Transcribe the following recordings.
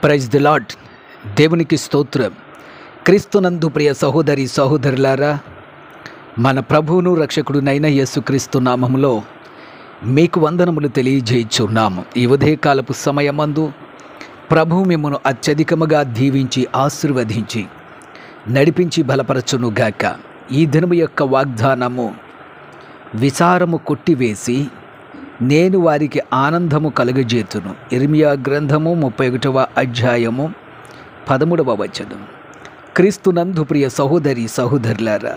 Praise the lord. దేవునికి స్తోత్రం. క్రీస్తునందు ప్రియ సహోదరి సహోదరులారా, మన ప్రభువును రక్షకుడునైన యేసుక్రీస్తు నామములో మీకు వందనములు తెలియజేయుచున్నాము. ఈ ఉదయకాలపు సమయమందు ప్రభువు మిమ్మను అత్యధికముగా దీవించి ఆశీర్వదించి నడిపించి బలపరచునుగాక. ఈ దినము యొక్క వాగ్దానము, విచారము కొట్టివేసి నేను వారికి ఆనందము కలుగజేతును. ఇర్మియా గ్రంథము 31వ అధ్యాయము 13వ వచనం. క్రీస్తునందు ప్రియ సహోదరి సహోదరులారా,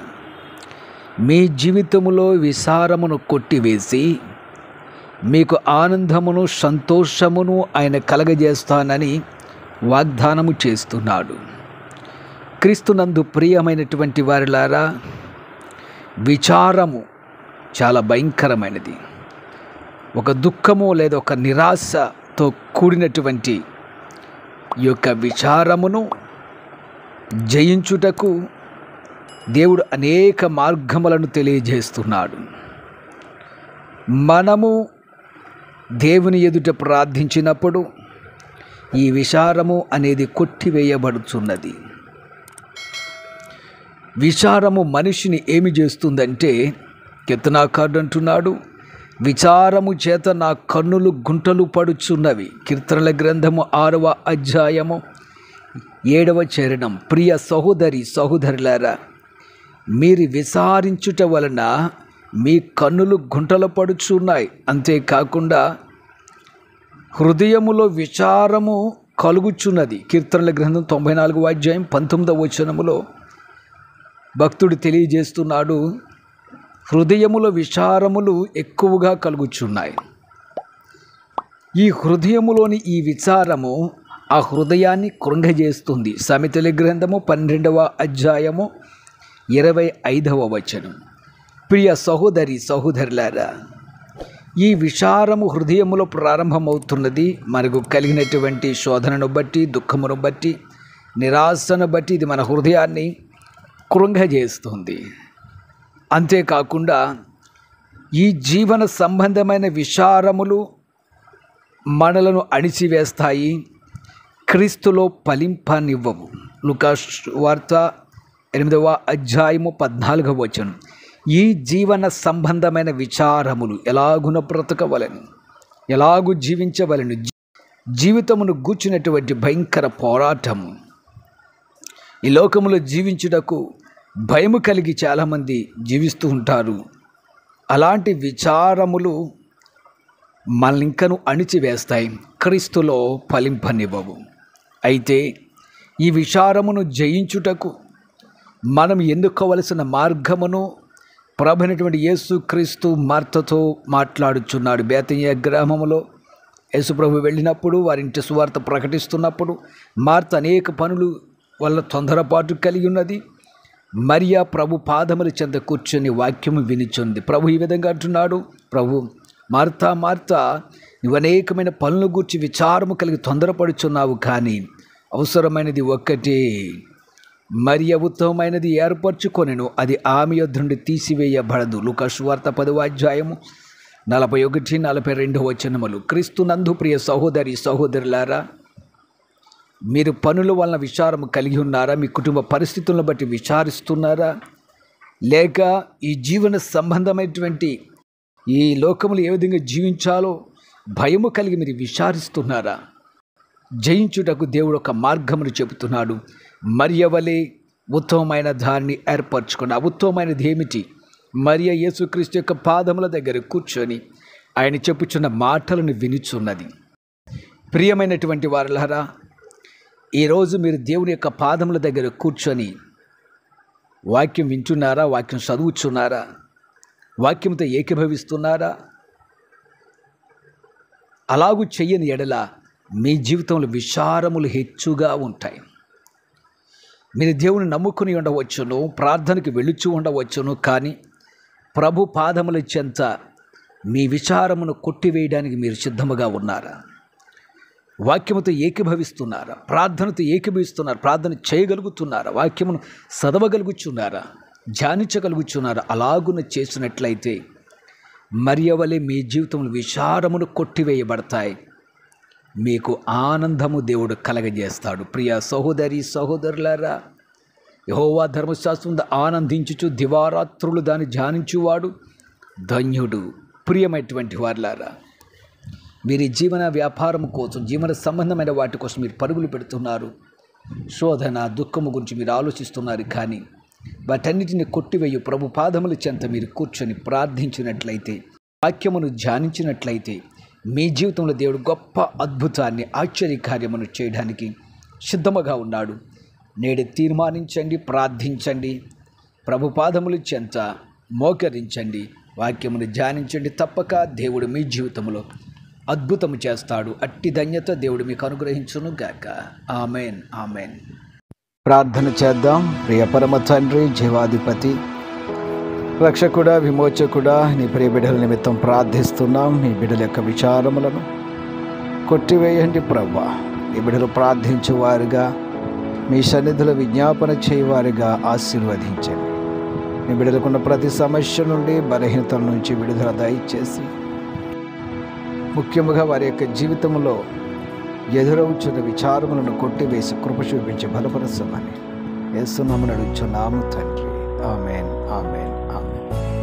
మీ జీవితములో విచారమును కొట్టివేసి మీకు ఆనందమును సంతోషమును ఆయన కలగజేస్తానని వాగ్దానము చేస్తున్నాడు. క్రీస్తునందు ప్రియమైనటువంటి వారిలారా, విచారము చాలా భయంకరమైనది. ఒక దుఃఖము లేదా ఒక నిరాశతో కూడినటువంటి ఈ యొక్క విచారమును జయించుటకు దేవుడు అనేక మార్గములను తెలియజేస్తున్నాడు. మనము దేవుని ఎదుట ప్రార్థించినప్పుడు ఈ విచారము అనేది కొట్టివేయబడుతున్నది. విచారము మనిషిని ఏమి చేస్తుందంటే, కీర్తనాకారుడు అంటున్నాడు, విచారము చేత నా కన్నులు గుంటలు పడుచున్నవి. కీర్తనల గ్రంథము 6వ అధ్యాయము 7వ చరణం. ప్రియ సహోదరి సహోదరులారా, మీరు విచారించుట వలన మీ కన్నులు గుంటలు పడుచున్నాయి. అంతేకాకుండా హృదయములో విచారము కలుగుచున్నది. కీర్తనల గ్రంథం 94వ అధ్యాయం 19వ వచనములో భక్తుడు తెలియజేస్తున్నాడు, హృదయములో విచారములు ఎక్కువగా కలుగుచున్నాయి. ఈ హృదయములోని ఈ విచారము ఆ హృదయాన్ని కృంగజేస్తుంది. సామెతల గ్రంథము 12వ అధ్యాయము 25వ వచనం. ప్రియ సహోదరి సహోదరులారా, ఈ విచారము హృదయములో ప్రారంభమవుతున్నది. మనకు కలిగినటువంటి శోధనను బట్టి, దుఃఖమును బట్టి, నిరాశను బట్టి ఇది మన హృదయాన్ని కృంగజేస్తుంది. అంతేకాకుండా ఈ జీవన సంబంధమైన విచారములు మనలను అణిచివేస్తాయి, క్రీస్తులో ఫలింపనివ్వవు. లూకాసు వార్త 8వ అధ్యాయము 14వ వచనం. ఈ జీవన సంబంధమైన విచారములు ఎలాగున బ్రతకవలను, ఎలాగు జీవించవలను, జీవితమును గూర్చినటువంటి భయంకర పోరాటము. ఈ లోకములో జీవించుటకు భయము కలిగి చాలామంది జీవిస్తూ ఉంటారు. అలాంటి విచారములు మనల్ని ఇంకను అణిచివేస్తాయి, క్రీస్తులో ఫలింపనివ్వవు. అయితే ఈ విచారమును జయించుటకు మనం ఎన్నుకోవలసిన మార్గమును ప్రభువైనటువంటి యేసుక్రీస్తు మార్తతో మాట్లాడుచున్నాడు. బేతనియ గ్రామములో యేసుప్రభు వెళ్ళినప్పుడు, వారింటి సువార్త ప్రకటిస్తున్నప్పుడు మార్త అనేక పనులు వల్ల తొందరపాటు కలిగి ఉన్నది. మరియా ప్రభు పాదముల చెంత కూర్చొని వాక్యము వినిచుంది. ప్రభు ఈ విధంగా అంటున్నాడు, ప్రభు మార్తా మార్తా, నువ్వు అనేకమైన పనుల గూర్చి విచారము కలిగి తొందరపడుచున్నావు, కానీ అవసరమైనది ఒక్కటే. మరియ ఉత్తమమైనది ఏర్పరచుకొనెను, అది ఆమె యొద్ద నుండి తీసివేయబడదు. లూకాసు వార్త 10వ అధ్యాయము 41, 42 వచనములు. క్రీస్తునందు ప్రియ సహోదరి సహోదరులారా, మీరు పనుల వలన విచారము కలిగి ఉన్నారా? మీ కుటుంబ పరిస్థితులను బట్టి విచారిస్తున్నారా? లేక ఈ జీవన సంబంధమైనటువంటి ఈ లోకములు ఏ విధంగా జీవించాలో భయము కలిగి మీరు విచారిస్తున్నారా? జయించుటకు దేవుడు ఒక మార్గమును చెబుతున్నాడు. మరియ వలె ఉత్తమమైన దాన్ని ఏర్పరచుకున్న. ఉత్తమమైనది ఏమిటి? మరియ యేసుక్రీస్తు యొక్క పాదముల దగ్గర కూర్చొని ఆయన చెప్పుచున్న మాటలను వినుచున్నది. ప్రియమైనటువంటి వారలారా, ఈరోజు మీరు దేవుని యొక్క పాదముల దగ్గర కూర్చొని వాక్యం వింటున్నారా? వాక్యం చదువుచున్నారా? వాక్యంతో ఏకీభవిస్తున్నారా? అలాగూ చెయ్యని ఎడల మీ జీవితంలో విచారములు హెచ్చుగా ఉంటాయి. మీరు దేవుని నమ్ముకుని ఉండవచ్చును, ప్రార్థనకి వెళుచు ఉండవచ్చును, కానీ ప్రభు పాదముల చెంత మీ విచారమును కొట్టివేయడానికి మీరు సిద్ధముగా ఉన్నారా? వాక్యముతో ఏకీభవిస్తున్నారా? ప్రార్థనతో ఏకీభవిస్తున్నారా? ప్రార్థన చేయగలుగుతున్నారా? వాక్యమును చదవగలుగుచున్నారా? ధ్యానించగలుగుచున్నారా? అలాగున చేసినట్లయితే మరియ వలె మీ జీవితంలో విచారమును కొట్టివేయబడతాయి. మీకు ఆనందము దేవుడు కలగజేస్తాడు. ప్రియ సహోదరి సహోదరులారా, యెహోవా ధర్మశాస్త్రం ఆనందించుచు దివారాత్రులు దాన్ని ధ్యానించువాడు ధన్యుడు. ప్రియమైనటువంటి వారులారా, మీరు జీవన వ్యాపారం కోసం, జీవన సంబంధమైన వాటి కోసం మీరు పరుగులు పెడుతున్నారు. శోధన, దుఃఖము గురించి మీరు ఆలోచిస్తున్నారు. కానీ వాటన్నిటిని కొట్టివేయు ప్రభు పాదముల చెంత మీరు కూర్చొని ప్రార్థించినట్లయితే, వాక్యమును ధ్యానించినట్లయితే మీ జీవితంలో దేవుడు గొప్ప అద్భుతాన్ని, ఆశ్చర్యకార్యమును చేయడానికి సిద్ధముగా ఉన్నాడు. నేడు తీర్మానించండి, ప్రార్థించండి, ప్రభు పాదముల చెంత మోకరించండి, వాక్యమును ధ్యానించండి. తప్పక దేవుడు మీ జీవితంలో అద్భుతము చేస్తాడు. అట్టి ధన్యత దేవుడు మీకు అనుగ్రహించును గాక. Amen, amen. ప్రార్థన చేద్దాం. ప్రియ పరమ తండ్రి, జీవాధిపతి, రక్షకుడా, విమోచకుడా, నీ ప్రియ బిడ్డల నిమిత్తం ప్రార్థిస్తున్నాం. మీ బిడ్డల యొక్క విచారములను కొట్టివేయండి ప్రభువా. ఈ బిడ్డలు ప్రార్థించేవారుగా, మీ సన్నిధిలో విజ్ఞాపన చేయవారుగా ఆశీర్వదించండి. మీ బిడ్డలకున్న ప్రతి సమస్య నుండి, బలహీనతల నుంచి విడుదల దయచేసి, ముఖ్యముగా వారి యొక్క జీవితంలో ఎదురవుచున్న విచారములను కొట్టివేసి కృప చూపించి బలపరచమని యేసు నామమున అడుగుచున్నాము తండ్రి. Amen, amen, amen.